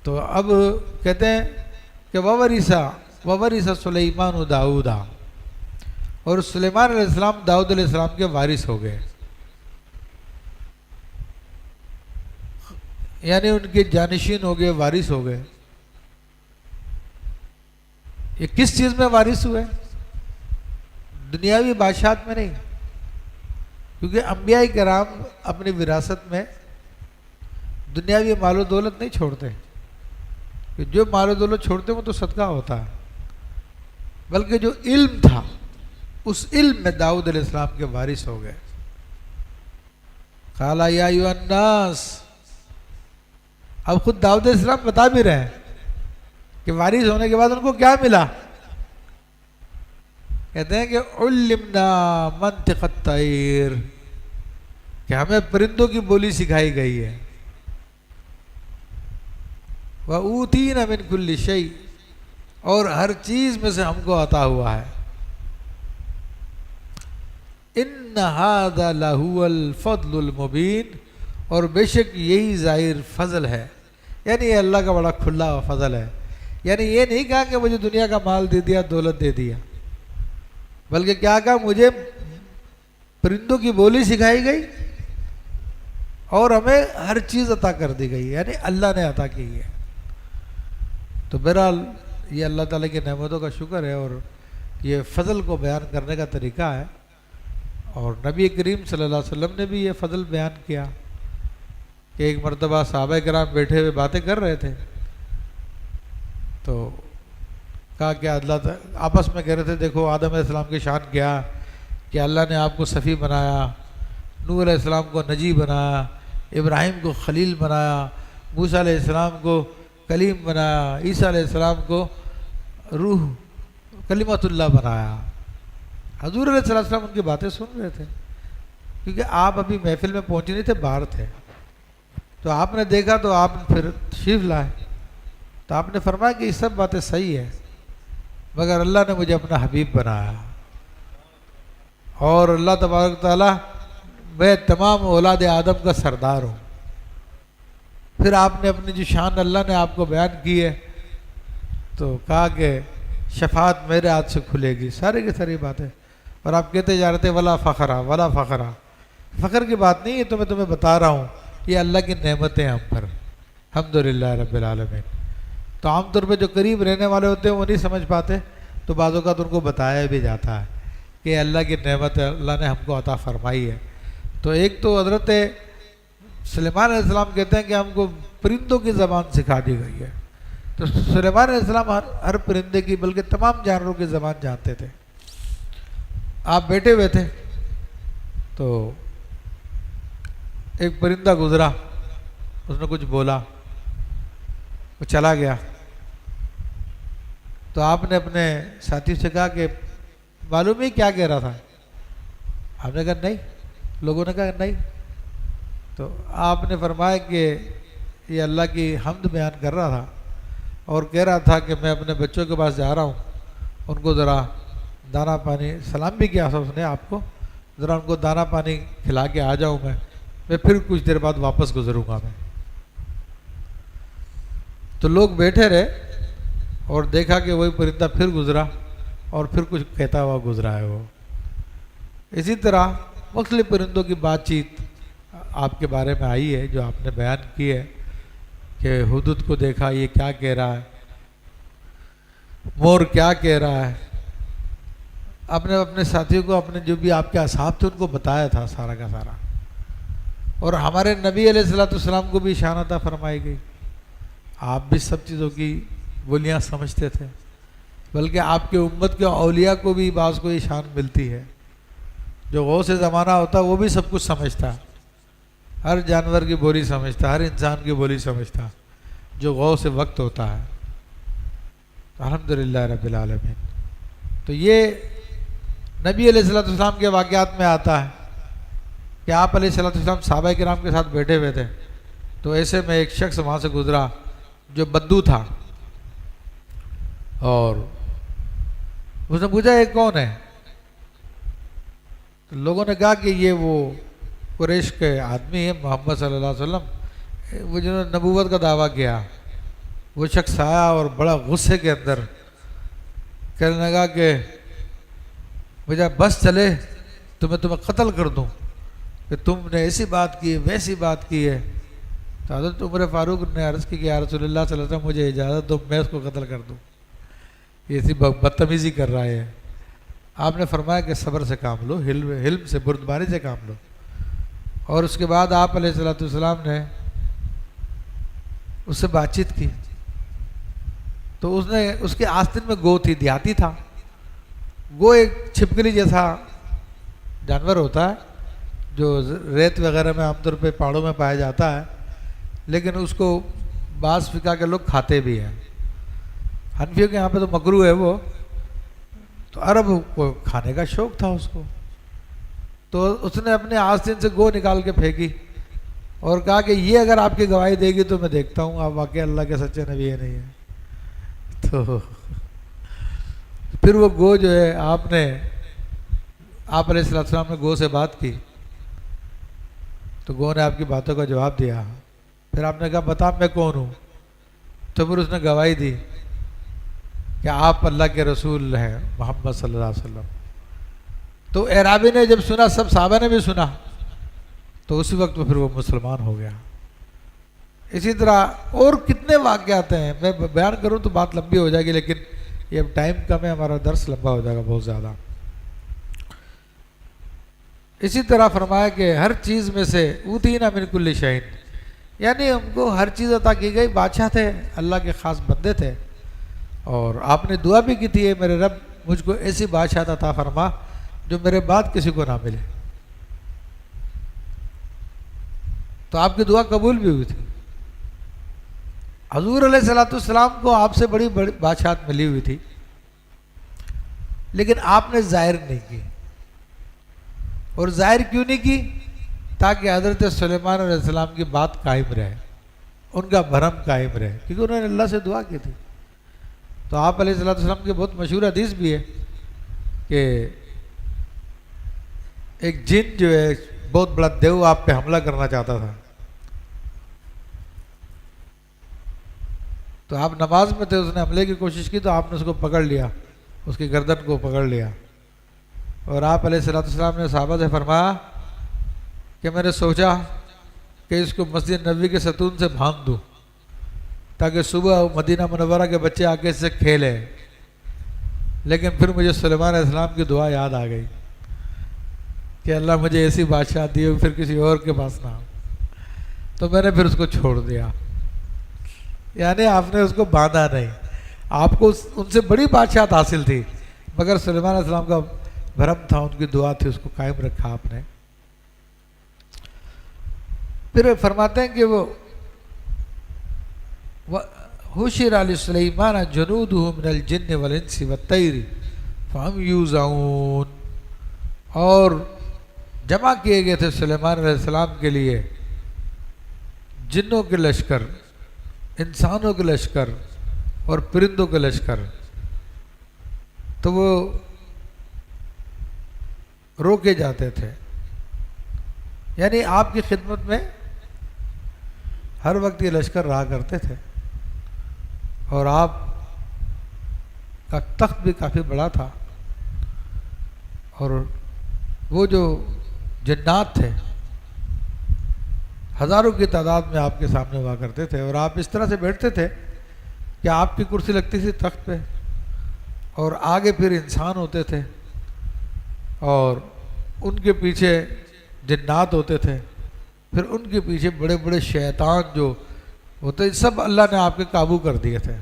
تو اب کہتے ہیں کہ وورث سلیمان داؤدا، اور سلیمان علیہ السلام داؤد علیہ السلام کے وارث ہو گئے، یعنی ان کے جانشین ہو گئے، وارث ہو گئے۔ یہ کس چیز میں وارث ہوئے؟ دنیاوی بادشاہت میں نہیں، کیونکہ انبیاء کرام اپنی وراثت میں دنیاوی مال و دولت نہیں چھوڑتے، کہ جو مال و دولت چھوڑتے وہ تو صدقہ ہوتا ہے، بلکہ جو علم تھا اس علم میں داؤد علیہ السلام کے وارث ہو گئے۔ قال یا ایھا الناس، اب خود داؤد علیہ السلام بتا بھی رہے ہیں کہ وارث ہونے کے بعد ان کو کیا ملا۔ کہتے ہیں کہ علمنا منطق الطیر، کہ ہمیں پرندوں کی بولی سکھائی گئی ہے، وَأُوتِينَا مِن كُلِّ شَيْءٍ، اور ہر چیز میں سے ہم کو عطا ہوا ہے۔ إِنَّ هَذَا لَهُوَ الْفَضْلُ الْمُبِينُ، اور بے شک یہی ظاہر فضل ہے، یعنی یہ اللہ کا بڑا کھلا ہوا فضل ہے۔ یعنی یہ نہیں کہا کہ مجھے دنیا کا مال دے دیا، دولت دے دیا، بلکہ کیا کہا، مجھے پرندوں کی بولی سکھائی گئی اور ہمیں ہر چیز عطا کر دی گئی، یعنی اللہ نے عطا کی ہے۔ تو بہرحال یہ اللہ تعالیٰ کی نعمتوں کا شکر ہے، اور یہ فضل کو بیان کرنے کا طریقہ ہے، اور نبی کریم صلی اللہ علیہ وسلم نے بھی یہ فضل بیان کیا کہ ایک مرتبہ صحابہ کرام بیٹھے ہوئے باتیں کر رہے تھے، تو کہا کہ اللہ آپس میں کہہ رہے تھے، دیکھو آدم علیہ السلام کی شان کیا کہ اللہ نے آپ کو صفی بنایا، نوح علیہ السلام کو نجی بنایا، ابراہیم کو خلیل بنایا، موسیٰ علیہ السلام کو کلیم بنایا، عیسیٰ علیہ السلام کو روح کلمۃ اللہ بنایا۔ حضور علیہ السلام ان کی باتیں سن رہے تھے، کیونکہ آپ ابھی محفل میں پہنچے نہیں تھے، باہر تھے، تو آپ نے دیکھا تو آپ پھر تشریف لائے، تو آپ نے فرمایا کہ یہ سب باتیں صحیح ہیں، مگر اللہ نے مجھے اپنا حبیب بنایا، اور اللہ تبارک تعالیٰ میں تمام اولاد آدم کا سردار ہوں۔ پھر آپ نے اپنی جو شان اللہ نے آپ کو بیان کی ہے، تو کہا کہ شفاعت میرے ہاتھ سے کھلے گی، سارے کی ساری باتیں، اور آپ کہتے جا رہے تھے ولا فخرا ولا فخرا، فخر کی بات نہیں ہے، تو میں تمہیں بتا رہا ہوں یہ اللہ کی نعمتیں ہم پر، الحمدللہ رب العالمین۔ تو عام طور پہ جو قریب رہنے والے ہوتے ہیں وہ نہیں سمجھ پاتے، تو بعض اوقات ان کو بتایا بھی جاتا ہے کہ اللہ کی نعمت اللہ نے ہم کو عطا فرمائی ہے۔ تو ایک تو حضرت سلیمان علیہ السلام کہتے ہیں کہ ہم کو پرندوں کی زبان سکھا دی گئی ہے، تو سلیمان علیہ السلام ہر پرندے کی بلکہ تمام جانوروں کی زبان جانتے تھے۔ آپ بیٹھے ہوئے تھے تو ایک پرندہ گزرا، اس نے کچھ بولا، وہ چلا گیا، تو آپ نے اپنے ساتھی سے کہا کہ معلوم ہی کیا کہہ رہا تھا؟ آپ نے کہا نہیں، لوگوں نے کہا نہیں، تو آپ نے فرمایا کہ یہ اللہ کی حمد بیان کر رہا تھا، اور کہہ رہا تھا کہ میں اپنے بچوں کے پاس جا رہا ہوں، ان کو ذرا دانا پانی، سلام بھی کیا اس نے آپ کو، ذرا ان کو دانا پانی کھلا کے آ جاؤں میں پھر کچھ دیر بعد واپس گزروں گا میں۔ تو لوگ بیٹھے رہے اور دیکھا کہ وہی پرندہ پھر گزرا، اور پھر کچھ کہتا ہوا گزرا ہے وہ۔ اسی طرح مختلف پرندوں کی بات چیت آپ کے بارے میں آئی ہے، جو آپ نے بیان کی ہے کہ ہدہد کو دیکھا، یہ کیا کہہ رہا ہے، مور کیا کہہ رہا ہے۔ آپ نے اپنے ساتھیوں کو، اپنے جو بھی آپ کے اصحاب تھے ان کو بتایا تھا سارا کا سارا، اور ہمارے نبی علیہ السلام کو بھی شان عطا فرمائی گئی۔ آپ بھی سب چیزوں کی بولیاں سمجھتے تھے، بلکہ آپ کے امت کے اولیاء کو بھی بعض کو یہ شان ملتی ہے، جو غوث زمانہ ہوتا ہے وہ بھی سب کچھ سمجھتا، ہر جانور کی بولی سمجھتا، ہر انسان کی بولی سمجھتا، جو غوث وقت ہوتا ہے۔ الحمدللہ رب العالمین۔ تو یہ نبی علیہ السلام کے واقعات میں آتا ہے کہ آپ علیہ السلام صحابہ کرام کے ساتھ بیٹھے ہوئے تھے، تو ایسے میں ایک شخص وہاں سے گزرا جو بدو تھا، اور اس نے پوچھا یہ کون ہے؟ تو لوگوں نے کہا کہ یہ وہ قریش کے آدمی ہے محمد صلی اللہ علیہ وسلم، وہ جنہوں نے نبوت کا دعویٰ کیا، وہ شخص آیا اور بڑا غصے کے اندر کہنے لگا کہ مجھے بس چلے تو میں تمہیں قتل کر دوں کہ تم نے ایسی بات کی ویسی بات کی ہے. تو حضرت عمر فاروق نے عرض کی کہ یا رسول اللہ صلی اللہ علیہ وسلم مجھے اجازت دو میں اس کو قتل کر دوں, یہ ایسی بدتمیزی کر رہا ہے. آپ نے فرمایا کہ صبر سے کام لو, حلم سے بردباری سے کام لو. اور اس کے بعد آپ علیہ الصلوۃ والسلام نے اس سے بات چیت کی تو اس کے آستین میں گو تھی, دیہاتی تھا. گو ایک چھپکلی جیسا جانور ہوتا ہے جو ریت وغیرہ میں عام طور پہ پہاڑوں میں پایا جاتا ہے, لیکن اس کو بعض فقہ کے لوگ کھاتے بھی ہیں. حنفیوں کے یہاں پہ تو مکروہ ہے وہ, تو عرب کو کھانے کا شوق تھا اس کو. تو اس نے اپنے آستین سے گو نکال کے پھینکی اور کہا کہ یہ اگر آپ کی گواہی دے گی تو میں دیکھتا ہوں آپ واقعی اللہ کے سچے نبی ہے نہیں ہے. تو پھر وہ گو جو ہے آپ علیہ السلام نے گو سے بات کی تو گو نے آپ کی باتوں کا جواب دیا. پھر آپ نے کہا بتا میں کون ہوں, تو پھر اس نے گواہی دی کہ آپ اللہ کے رسول ہیں محمد صلی اللہ علیہ وسلم. تو اعرابی نے جب سنا, سب صحابہ نے بھی سنا, تو اسی وقت پھر وہ مسلمان ہو گیا. اسی طرح اور کتنے واقعات ہیں, میں بیان کروں تو بات لمبی ہو جائے گی, لیکن یہ اب ٹائم کم ہے, ہمارا درس لمبا ہو جائے گا بہت زیادہ. اسی طرح فرمایا کہ ہر چیز میں سے اوتینا من کل شیء, یعنی ہم کو ہر چیز عطا کی گئی. بادشاہ تھے, اللہ کے خاص بندے تھے, اور آپ نے دعا بھی کی تھی میرے رب مجھ کو ایسی بادشاہت عطا فرما جو میرے بعد کسی کو نہ ملے. تو آپ کی دعا قبول بھی ہوئی تھی. حضور علیہ الصلوۃ والسلام کو آپ سے بڑی بادشاہت ملی ہوئی تھی, لیکن آپ نے ظاہر نہیں کی. اور ظاہر کیوں نہیں کی؟ تاکہ حضرت سلیمان علیہ السلام کی بات قائم رہے, ان کا بھرم قائم رہے, کیونکہ انہوں نے اللہ سے دعا کی تھی. تو آپ علیہ الصلوۃ والسلام کی بہت مشہور حدیث بھی ہے کہ ایک جن جو ہے بہت بڑا دیو آپ پہ حملہ کرنا چاہتا تھا. تو آپ نماز میں تھے, اس نے حملے کی کوشش کی تو آپ نے اس کو پکڑ لیا, اس کی گردن کو پکڑ لیا. اور آپ علیہ الصلوۃ والسلام نے صحابہ سے فرمایا کہ میں نے سوچا کہ اس کو مسجد نبوی کے ستون سے باندھ دوں تاکہ صبح مدینہ منورہ کے بچے آ کے اس سے کھیلیں, لیکن پھر مجھے سلیمان علیہ السلام کی دعا یاد آ گئی کہ اللہ مجھے ایسی بادشاہ دی ہو پھر کسی اور کے پاس نہ ہو. تو میں نے پھر اس کو چھوڑ دیا. یعنی آپ نے اس کو باندھا نہیں, آپ کو ان سے بڑی بادشاہت حاصل تھی, مگر سلیمان علیہ السلام کا بھرم تھا, ان کی دعا تھی, اس کو قائم رکھا آپ نے. پھر فرماتے ہیں کہ وہ حشر علی سلیمان جنودہ من الجن والانس والطیر فہم یوزعون, اور جمع کیے گئے تھے سلیمان علیہ السلام کے لیے جنوں کے لشکر, انسانوں کے لشکر اور پرندوں کے لشکر. تو وہ روکے جاتے تھے, یعنی آپ کی خدمت میں ہر وقت یہ لشکر رہا کرتے تھے. اور آپ کا تخت بھی کافی بڑا تھا, اور وہ جو جنات تھے ہزاروں کی تعداد میں آپ کے سامنے ہوا کرتے تھے, اور آپ اس طرح سے بیٹھتے تھے کہ آپ کی کرسی لگتی تھی تخت پہ, اور آگے پھر انسان ہوتے تھے, اور ان کے پیچھے جنات ہوتے تھے, پھر ان کے پیچھے بڑے بڑے شیطان جو ہوتے, سب اللہ نے آپ کے قابو کر دیے تھے.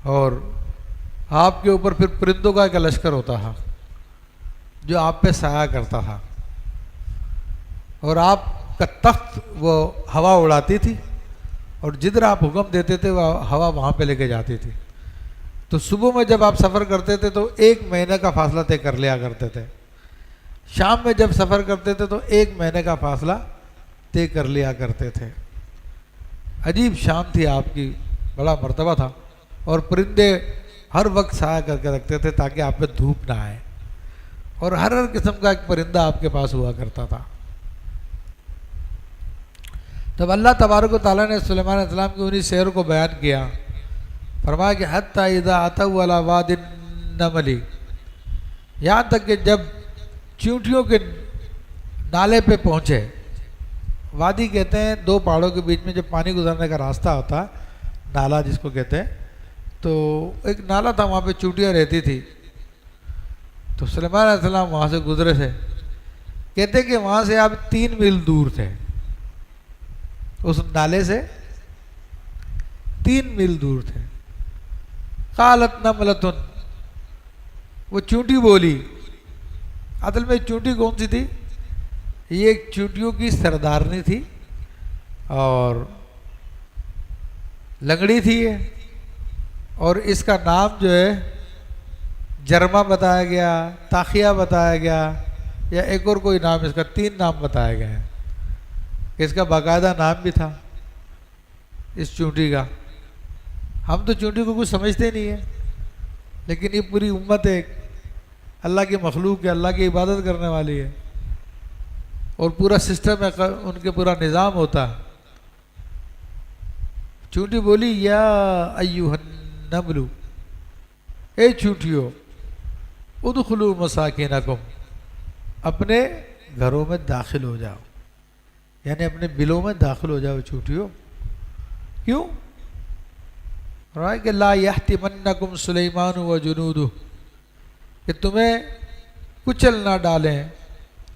اور آپ کے اوپر پھر پرندوں کا ایک لشکر ہوتا تھا جو آپ پہ سایہ کرتا تھا, اور آپ کا تخت وہ ہوا اڑاتی تھی, اور جدھر آپ حکم دیتے تھے وہ ہوا وہاں پہ لے کے جاتی تھی. تو صبح میں جب آپ سفر کرتے تھے تو 1 مہینے کا فاصلہ طے کر لیا کرتے تھے, شام میں جب سفر کرتے تھے تو 1 مہینے کا فاصلہ طے کر لیا کرتے تھے. عجیب شان تھی آپ کی, بڑا مرتبہ تھا, اور پرندے ہر وقت سایہ کر کے رکھتے تھے تاکہ آپ پہ دھوپ نہ آئے, اور ہر قسم کا ایک پرندہ آپ کے پاس ہوا کرتا تھا. تب اللہ تبارک و تعالیٰ نے سلیمان علیہ السلام کی انہی شعر کو بیان کیا، فرمایا کہ حتیٰ اذا اتوا علی واد النمل، یہاں تک کہ جب چیونٹیوں کے نالے پہ پہنچے. وادی کہتے ہیں دو پہاڑوں کے بیچ میں جب پانی گزرنے کا راستہ ہوتا، نالا جس کو کہتے ہیں. تو ایک نالا تھا، وہاں پہ چونٹیاں رہتی تھی. تو سلیمان علیہ السلام وہاں سے گزرے تھے. کہتے کہ وہاں سے آپ 3 میل دور تھے، اس نالے سے 3 میل دور تھے. قالت نملتن، وہ چونٹی بولی. اصل میں چونٹی کون سی تھی؟ یہ ایک چونٹیوں کی سردارنی تھی اور لنگڑی تھی یہ، اور اس کا نام جو ہے جرما بتایا گیا، تاخیہ بتایا گیا، یا ایک اور کوئی نام، اس کا 3 نام بتایا گئے ہیں. اس کا باقاعدہ نام بھی تھا اس چونٹی کا. ہم تو چونٹی کو کچھ سمجھتے نہیں ہیں، لیکن یہ پوری امت ہے، اللہ کی مخلوق ہے، اللہ کی عبادت کرنے والی ہے، اور پورا سسٹم ہے، ان کے پورا نظام ہوتا ہے. چونٹی بولی یا ایھا النمل، اے چونٹیو، ادخلوا مساکنکم، اپنے گھروں میں داخل ہو جاؤ، یعنی اپنے بلوں میں داخل ہو جاؤ چونٹیو. کیوں؟ کہ لا یحتمنکم سلیمان و جنودہ، کہ تمہیں کچل نہ ڈالیں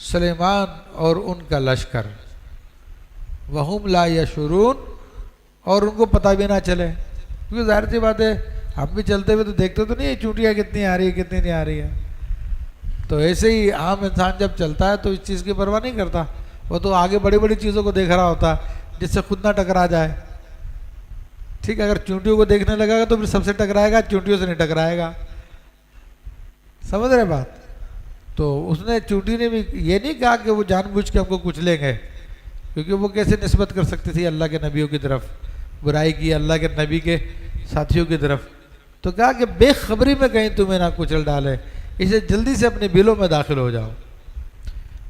سلیمان اور ان کا لشکر. وہم لا یشعرون، اور ان کو پتہ بھی نہ چلے. کیونکہ ظاہر سی بات ہے، ہم بھی چلتے ہوئے تو دیکھتے تو نہیں چونٹیاں کتنی آ رہی ہے کتنی نہیں آ رہی ہے. تو ایسے ہی عام انسان جب چلتا ہے تو اس چیز کی پرواہ نہیں کرتا، وہ تو آگے بڑی بڑی چیزوں کو دیکھ رہا ہوتا جس سے خود نہ ٹکرا جائے. ٹھیک ہے، اگر چونٹیوں کو دیکھنے لگا گا تو پھر سب سے ٹکرائے گا، چونٹیوں سے نہیں ٹکرائے گا. سمجھ رہے بات؟ تو اس نے چونٹی نے بھی یہ نہیں کہا کہ وہ جان بوجھ کے ہم کو کچلیں گے، کیونکہ وہ کیسے نسبت کر سکتی تھی اللہ کے نبیوں کی طرف، برائی کی اللہ کے نبی کے ساتھیوں کی طرف. تو کہا کہ بے خبری میں کہیں تمہیں نہ کچل ڈالے، اسے جلدی سے اپنے بلوں میں داخل ہو جاؤ.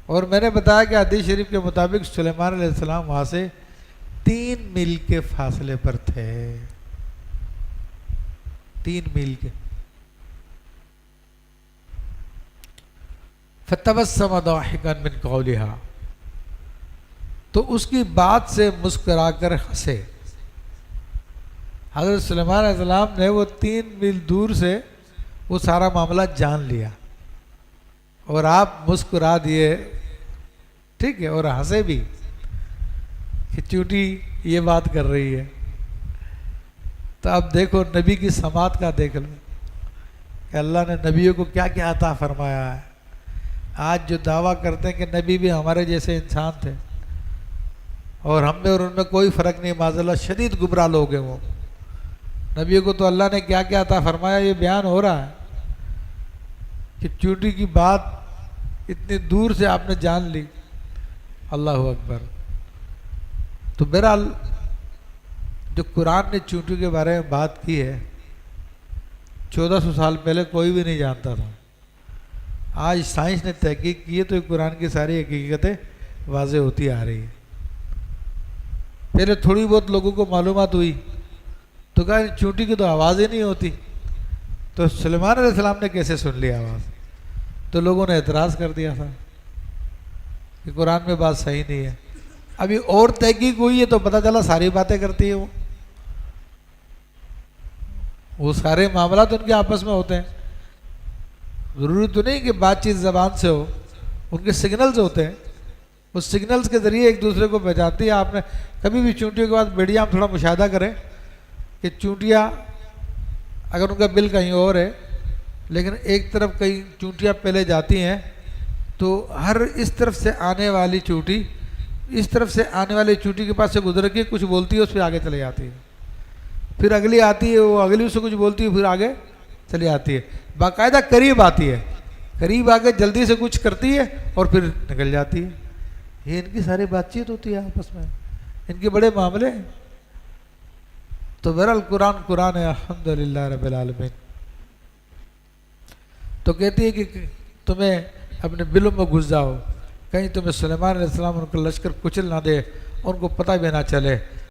اور میں نے بتایا کہ حدیث شریف کے مطابق سلیمان علیہ السلام وہاں سے 3 میل کے فاصلے پر تھے. 3 میل کے. فتبسم ضاحکا من قولها، تو اس کی بات سے مسکرا کر ہنسے. حضرت سلیمان علیہ السلام نے وہ 3 میل دور سے وہ سارا معاملہ جان لیا، اور آپ مسکرا دیے. ٹھیک ہے، اور ہنسے بھی کہ چونٹی یہ بات کر رہی ہے. تو اب دیکھو نبی کی سماعت کا دیکھ لو کہ اللہ نے نبیوں کو کیا کیا عطا فرمایا ہے. آج جو دعویٰ کرتے ہیں کہ نبی بھی ہمارے جیسے انسان تھے اور ہم میں اور ان میں کوئی فرق نہیں، معاذ اللہ شدید گمراہ لوگ ہیں وہ. نبیوں کو تو اللہ نے کیا کیا عطا فرمایا یہ بیان ہو رہا ہے کہ چونٹی کی بات اتنی دور سے آپ نے جان لی. اللہ اکبر. تو بہرحال جو قرآن نے چونٹی کے بارے میں بات کی ہے 1400 سال پہلے کوئی بھی نہیں جانتا تھا. آج سائنس نے تحقیق کی ہے تو قرآن کی ساری حقیقتیں واضح ہوتی آ رہی ہیں. پہلے تھوڑی بہت لوگوں کو معلومات ہوئی تو کہا چونٹی کی تو آواز ہی نہیں ہوتی، تو سلیمان علیہ السلام نے کیسے سن لی آواز؟ تو لوگوں نے اعتراض کر دیا تھا کہ قرآن میں بات صحیح نہیں ہے. ابھی اور تحقیق ہوئی ہے تو پتہ چلا ساری باتیں کرتی ہے وہ سارے معاملات ان کے آپس میں ہوتے ہیں. ضروری تو نہیں کہ بات چیت زبان سے ہو، ان کے سگنلز ہوتے ہیں، اس سگنلز کے ذریعے ایک دوسرے کو پہچانتی ہے. آپ نے کبھی بھی چونٹیوں کے بعد بیڑیاں ہم تھوڑا مشاہدہ کریں کہ چونٹیاں اگر ان کا بل کہیں اور ہے لیکن ایک طرف کئی چونٹیاں پہلے جاتی ہیں تو ہر اس طرف سے آنے والی چونٹی اس طرف سے آنے والی چونٹی کے پاس سے گزر کے کچھ بولتی ہے، اس پہ آگے چلے جاتی ہے. پھر اگلی آتی ہے، وہ اگلی اس سے کچھ بولتی ہے، پھر آگے چلی آتی ہے. باقاعدہ قریب آتی ہے، قریب آگے جلدی سے کچھ کرتی ہے اور پھر نکل جاتی ہے. یہ ان کی ساری بات چیت ہوتی ہے آپس میں، ان کے بڑے معاملے ہیں. تو بہرحال قرآن ہے الحمدللہ رب العالمین. تو کہتی ہے کہ تمہیں اپنے بلوں میں گھس جاؤ، کہیں تمہیں سلیمان علیہ السلام ان کا لشکر کچل نہ دے ان کو پتہ بھی نہ چلے۔